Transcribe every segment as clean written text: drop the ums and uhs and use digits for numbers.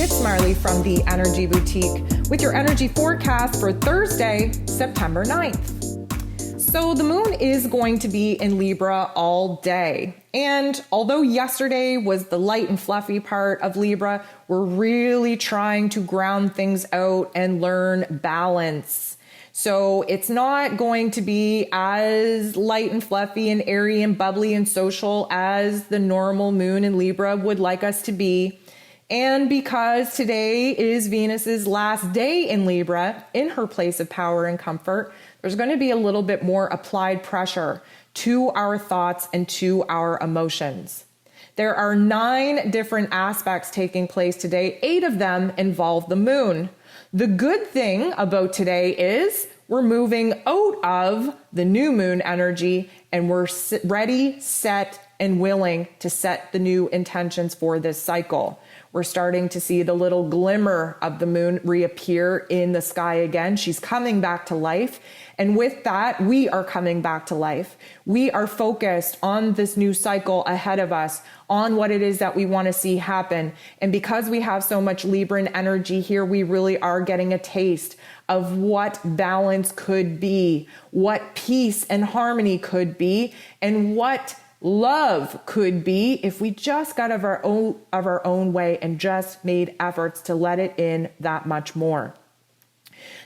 it's Marley from the Energy Boutique with your energy forecast for Thursday, September 9th. So the moon is going to be in Libra all day. And although yesterday was the light and fluffy part of Libra, we're really trying to ground things out and learn balance. So it's not going to be as light and fluffy and airy and bubbly and social as the normal moon in Libra would like us to be. And because today is Venus's last day in Libra, in her place of power and comfort, there's going to be a little bit more applied pressure to our thoughts and to our emotions. There are 9 different aspects taking place today. 8 of them involve the moon. The good thing about today is we're moving out of the new moon energy and we're ready, set, and willing to set the new intentions for this cycle. We're starting to see the little glimmer of the moon reappear in the sky again. She's coming back to life. And with that, we are coming back to life. We are focused on this new cycle ahead of us, on what it is that we want to see happen. And because we have so much Libran energy here, we really are getting a taste of what balance could be, what peace and harmony could be, and what love could be if we just got of our own way and just made efforts to let it in that much more.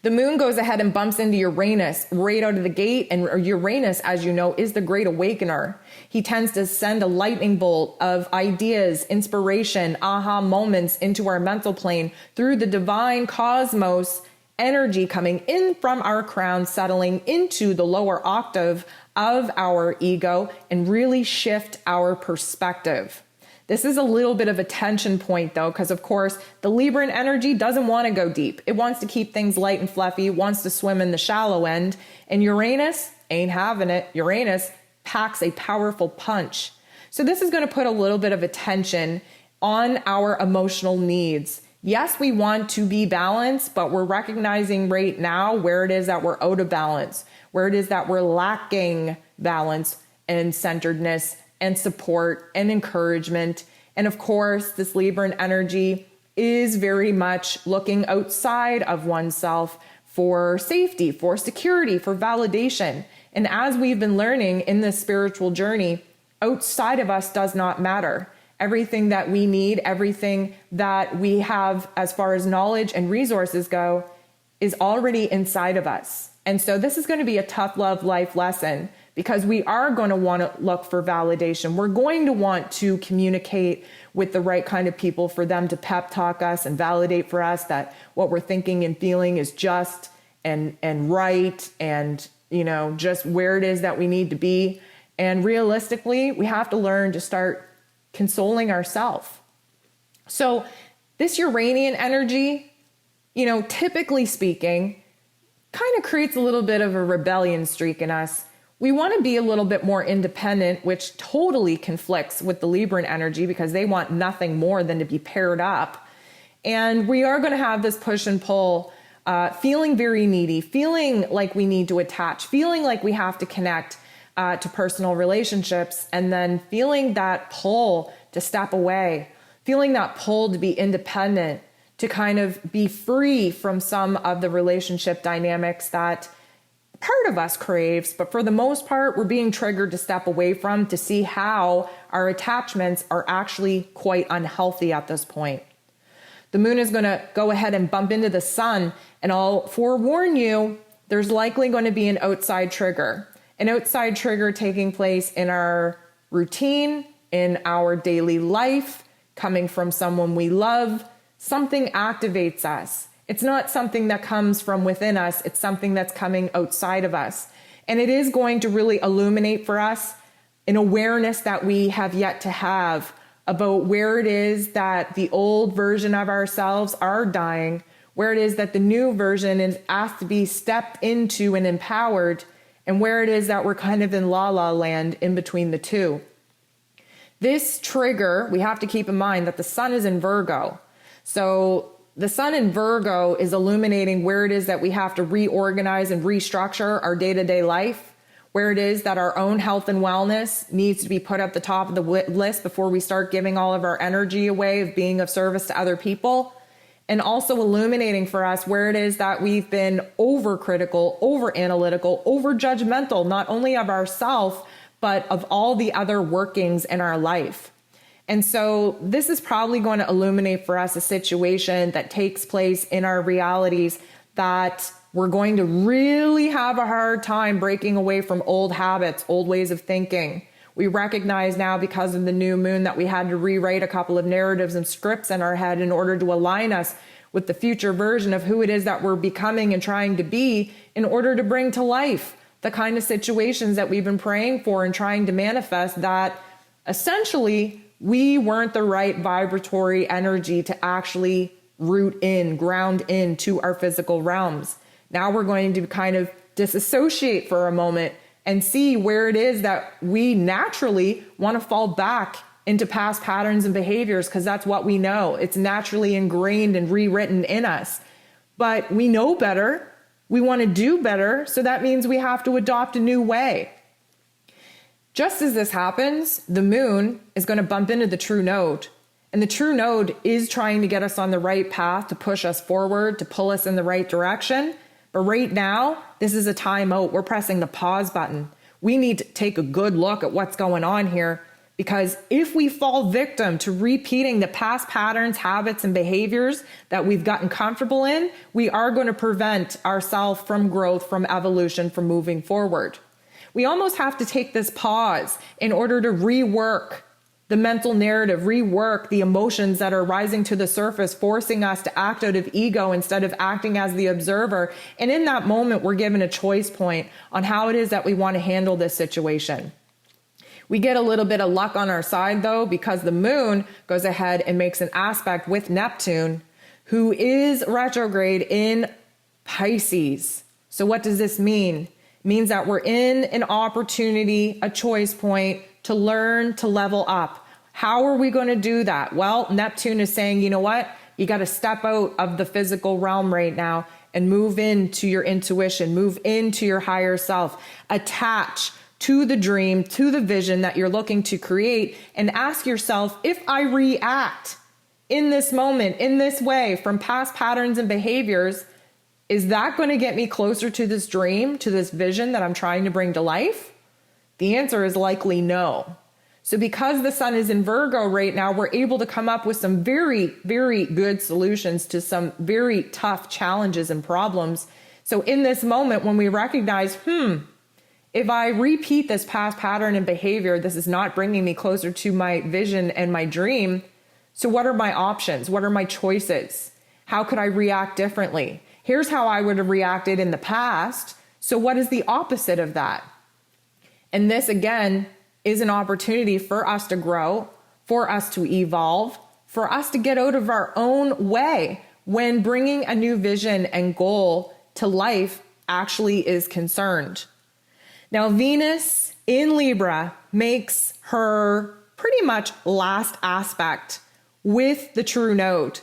The moon goes ahead and bumps into Uranus right out of the gate, and Uranus, as you know, is the great awakener. He tends to send a lightning bolt of ideas, inspiration, aha moments into our mental plane through the divine cosmos energy coming in from our crown, settling into the lower octave of our ego and really shift our perspective. This is a little bit of a tension point though, because of course the Libran energy doesn't want to go deep. It wants to keep things light and fluffy, wants to swim in the shallow end, and Uranus ain't having it. Uranus packs a powerful punch. So this is going to put a little bit of a tension on our emotional needs. Yes, we want to be balanced, but we're recognizing right now where it is that we're out of balance, where it is that we're lacking balance and centeredness and support and encouragement. And of course, this Libran energy is very much looking outside of oneself for safety, for security, for validation. And as we've been learning in this spiritual journey, outside of us does not matter. Everything that we need, everything that we have as far as knowledge and resources go is already inside of us. And so this is going to be a tough love life lesson because we are going to want to look for validation. We're going to want to communicate with the right kind of people for them to pep talk us and validate for us that what we're thinking and feeling is just and right and, you know, just where it is that we need to be. And realistically, we have to learn to start consoling ourselves. So this Uranian energy, you know, typically speaking, kind of creates a little bit of a rebellion streak in us. We want to be a little bit more independent, which totally conflicts with the Libran energy because they want nothing more than to be paired up. And we are going to have this push and pull, feeling very needy, feeling like we need to attach, feeling like we have to connect to personal relationships, and then feeling that pull to step away, feeling that pull to be independent, to kind of be free from some of the relationship dynamics that part of us craves, but for the most part, we're being triggered to step away from, to see how our attachments are actually quite unhealthy at this point. The moon is going to go ahead and bump into the sun, and I'll forewarn you, there's likely going to be an outside trigger taking place in our routine, in our daily life, coming from someone we love. Something activates us. It's not something that comes from within us. It's something that's coming outside of us. And it is going to really illuminate for us an awareness that we have yet to have about where it is that the old version of ourselves are dying, where it is that the new version is asked to be stepped into and empowered, and where it is that we're kind of in la-la land in between the two. This trigger, we have to keep in mind that the sun is in Virgo. So the sun in Virgo is illuminating where it is that we have to reorganize and restructure our day-to-day life, where it is that our own health and wellness needs to be put at the top of the list before we start giving all of our energy away of being of service to other people. and also illuminating for us where it is that we've been overcritical, over analytical, over judgmental, not only of ourselves, but of all the other workings in our life. And so this is probably going to illuminate for us a situation that takes place in our realities that we're going to really have a hard time breaking away from old habits, old ways of thinking. We recognize now because of the new moon that we had to rewrite a couple of narratives and scripts in our head in order to align us with the future version of who it is that we're becoming and trying to be in order to bring to life the kind of situations that we've been praying for and trying to manifest that essentially we weren't the right vibratory energy to actually root in, ground into our physical realms. Now we're going to kind of disassociate for a moment and see where it is that we naturally want to fall back into past patterns and behaviors because that's what we know. It's naturally ingrained and rewritten in us. But we know better. We want to do better. So that means we have to adopt a new way. Just as this happens, the moon is going to bump into the true node. And the true node is trying to get us on the right path, to push us forward, to pull us in the right direction. But right now, this is a timeout. We're pressing the pause button. We need to take a good look at what's going on here, because if we fall victim to repeating the past patterns, habits, and behaviors that we've gotten comfortable in, we are going to prevent ourselves from growth, from evolution, from moving forward. We almost have to take this pause in order to rework the mental narrative, rework the emotions that are rising to the surface, forcing us to act out of ego instead of acting as the observer. And in that moment, we're given a choice point on how it is that we want to handle this situation. We get a little bit of luck on our side, though, because the moon goes ahead and makes an aspect with Neptune, who is retrograde in Pisces. So what does this mean? It means that we're in an opportunity, a choice point to learn, to level up. How are we going to do that? Well, Neptune is saying, you know what? You got to step out of the physical realm right now and move into your intuition, move into your higher self, attach to the dream, to the vision that you're looking to create, and ask yourself, if I react in this moment, in this way, from past patterns and behaviors, is that going to get me closer to this dream, to this vision that I'm trying to bring to life? The answer is likely no. So because the sun is in Virgo right now, we're able to come up with some very, very good solutions to some very tough challenges and problems. So in this moment, when we recognize, if I repeat this past pattern and behavior, this is not bringing me closer to my vision and my dream. So what are my options? What are my choices? How could I react differently? Here's how I would have reacted in the past. So what is the opposite of that? And this, again, is an opportunity for us to grow, for us to evolve, for us to get out of our own way when bringing a new vision and goal to life actually is concerned. Now, Venus in Libra makes her pretty much last aspect with the true node.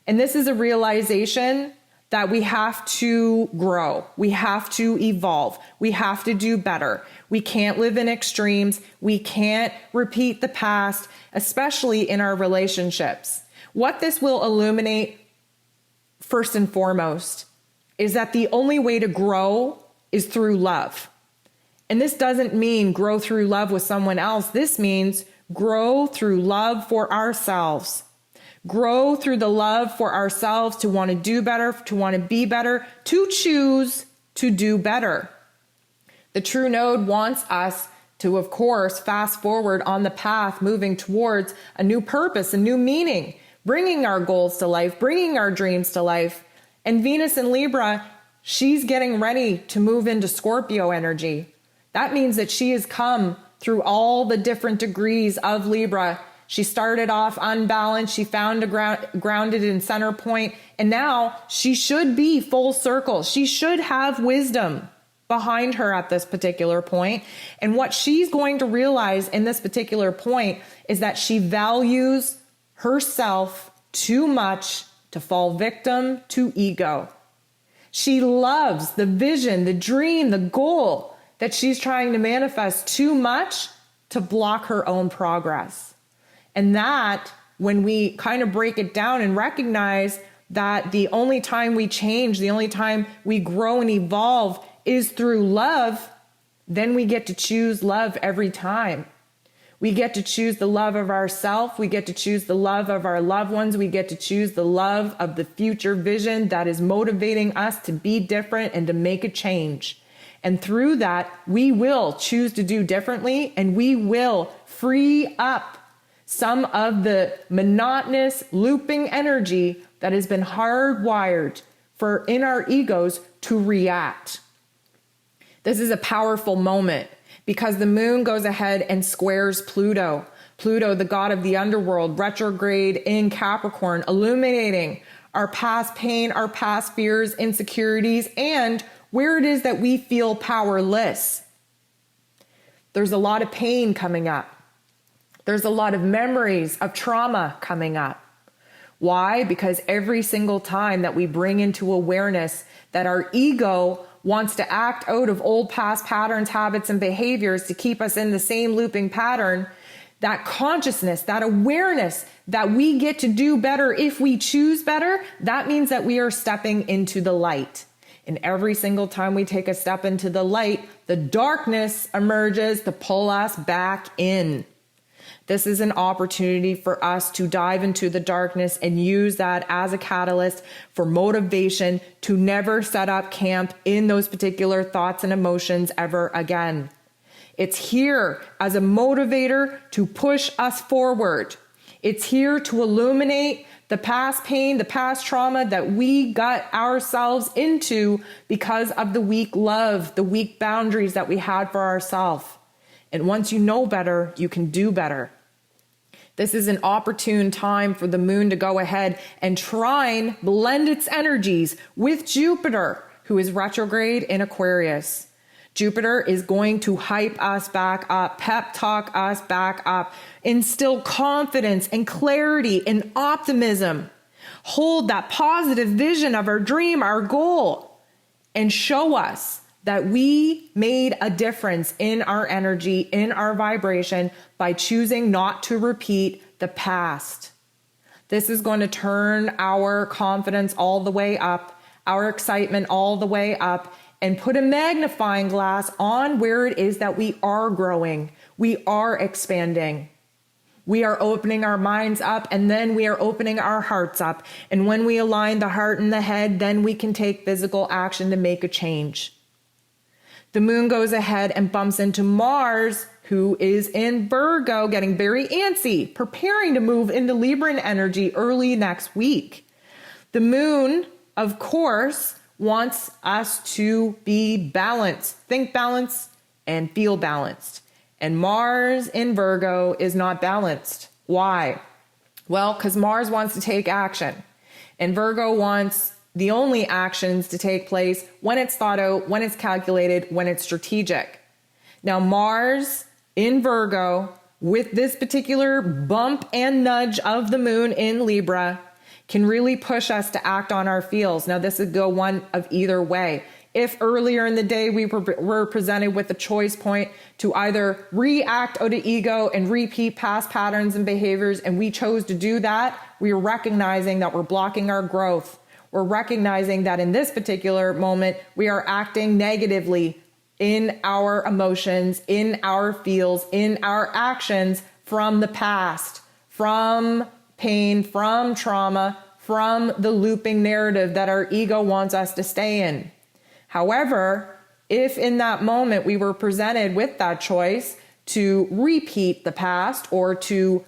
And this is a realization that we have to grow, we have to evolve, we have to do better. We can't live in extremes. We can't repeat the past, especially in our relationships. What this will illuminate, first and foremost, is that the only way to grow is through love. And this doesn't mean grow through love with someone else. This means grow through love for ourselves. Grow through the love for ourselves to want to do better, to want to be better, to choose to do better. The true node wants us to, of course, fast forward on the path, moving towards a new purpose, a new meaning, bringing our goals to life, bringing our dreams to life. And Venus in Libra, she's getting ready to move into Scorpio energy. That means that she has come through all the different degrees of Libra. She started off unbalanced. She found a grounded in center point. And now she should be full circle. She should have wisdom behind her at this particular point. And what she's going to realize in this particular point is that she values herself too much to fall victim to ego. She loves the vision, the dream, the goal that she's trying to manifest too much to block her own progress. And that, when we kind of break it down and recognize that the only time we change, the only time we grow and evolve is through love, then we get to choose love every time. We get to choose the love of ourselves. We get to choose the love of our loved ones. We get to choose the love of the future vision that is motivating us to be different and to make a change. And through that, we will choose to do differently, and we will free up some of the monotonous looping energy that has been hardwired for in our egos to react. This is a powerful moment because the moon goes ahead and squares Pluto. Pluto, the god of the underworld, retrograde in Capricorn, illuminating our past pain, our past fears, insecurities, and where it is that we feel powerless. There's a lot of pain coming up. There's a lot of memories of trauma coming up. Why? Because every single time that we bring into awareness that our ego wants to act out of old past patterns, habits, and behaviors to keep us in the same looping pattern, that consciousness, that awareness that we get to do better if we choose better, that means that we are stepping into the light. And every single time we take a step into the light, the darkness emerges to pull us back in. This is an opportunity for us to dive into the darkness and use that as a catalyst for motivation to never set up camp in those particular thoughts and emotions ever again. It's here as a motivator to push us forward. It's here to illuminate the past pain, the past trauma that we got ourselves into because of the weak love, the weak boundaries that we had for ourselves. And once you know better, you can do better. This is an opportune time for the moon to go ahead and trine, blend its energies with Jupiter, who is retrograde in Aquarius. Jupiter is going to hype us back up, pep talk us back up, instill confidence and clarity and optimism, hold that positive vision of our dream, our goal, and show us that we made a difference in our energy, in our vibration by choosing not to repeat the past. This is going to turn our confidence all the way up, our excitement all the way up, and put a magnifying glass on where it is that we are growing, we are expanding. We are opening our minds up, and then we are opening our hearts up. And when we align the heart and the head, then we can take physical action to make a change. The moon goes ahead and bumps into Mars, who is in Virgo, getting very antsy, preparing to move into Libran energy early next week. The moon, of course, wants us to be balanced, think balanced, and feel balanced. And Mars in Virgo is not balanced. Why? Well, because Mars wants to take action, and Virgo wants the only actions to take place when it's thought out, when it's calculated, when it's strategic. Now, Mars in Virgo, with this particular bump and nudge of the moon in Libra, can really push us to act on our feels. Now, this would go one of either way. If earlier in the day we were presented with a choice point to either react out of ego and repeat past patterns and behaviors, and we chose to do that, we are recognizing that we're blocking our growth. We're recognizing that in this particular moment, we are acting negatively in our emotions, in our feels, in our actions from the past, from pain, from trauma, from the looping narrative that our ego wants us to stay in. However, if in that moment we were presented with that choice to repeat the past or to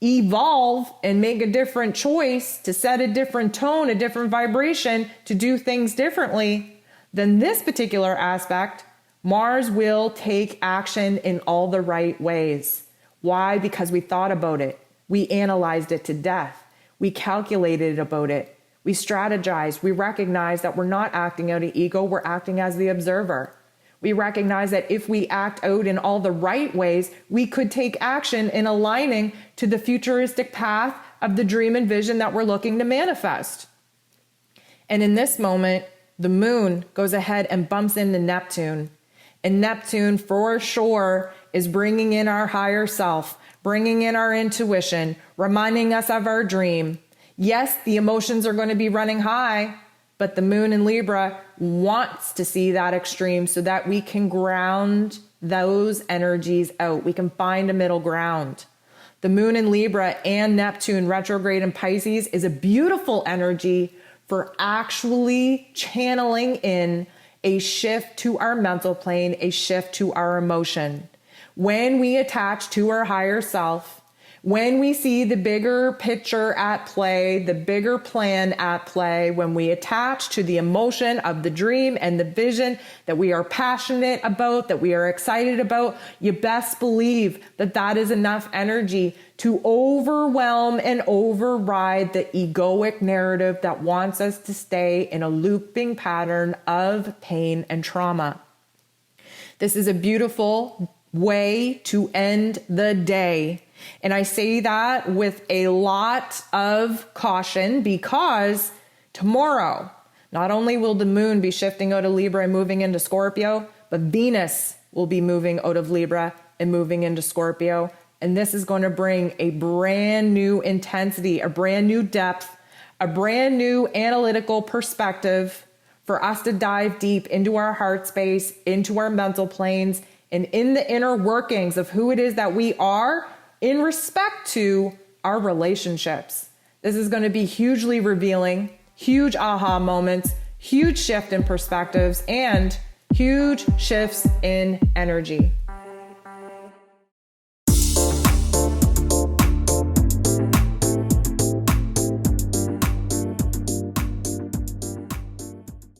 evolve and make a different choice, to set a different tone, a different vibration, to do things differently, then this particular aspect, Mars will take action in all the right ways. Why? Because we thought about it. We analyzed it to death. We calculated about it. We strategized. We recognized that we're not acting out of ego. We're acting as the observer. We recognize that if we act out in all the right ways, we could take action in aligning to the futuristic path of the dream and vision that we're looking to manifest. And in this moment, the moon goes ahead and bumps into Neptune. And Neptune, for sure, is bringing in our higher self, bringing in our intuition, reminding us of our dream. Yes, the emotions are going to be running high, but the moon in Libra wants to see that extreme so that we can ground those energies out. We can find a middle ground. The moon in Libra and Neptune retrograde in Pisces is a beautiful energy for actually channeling in a shift to our mental plane, a shift to our emotion. When we attach to our higher self, when we see the bigger picture at play, the bigger plan at play, when we attach to the emotion of the dream and the vision that we are passionate about, that we are excited about, you best believe that that is enough energy to overwhelm and override the egoic narrative that wants us to stay in a looping pattern of pain and trauma. This is a beautiful way to end the day. And I say that with a lot of caution because tomorrow, not only will the moon be shifting out of Libra and moving into Scorpio, but Venus will be moving out of Libra and moving into Scorpio. And this is going to bring a brand new intensity, a brand new depth, a brand new analytical perspective for us to dive deep into our heart space, into our mental planes, and in the inner workings of who it is that we are in respect to our relationships. This is going to be hugely revealing, huge aha moments, huge shift in perspectives, and huge shifts in energy.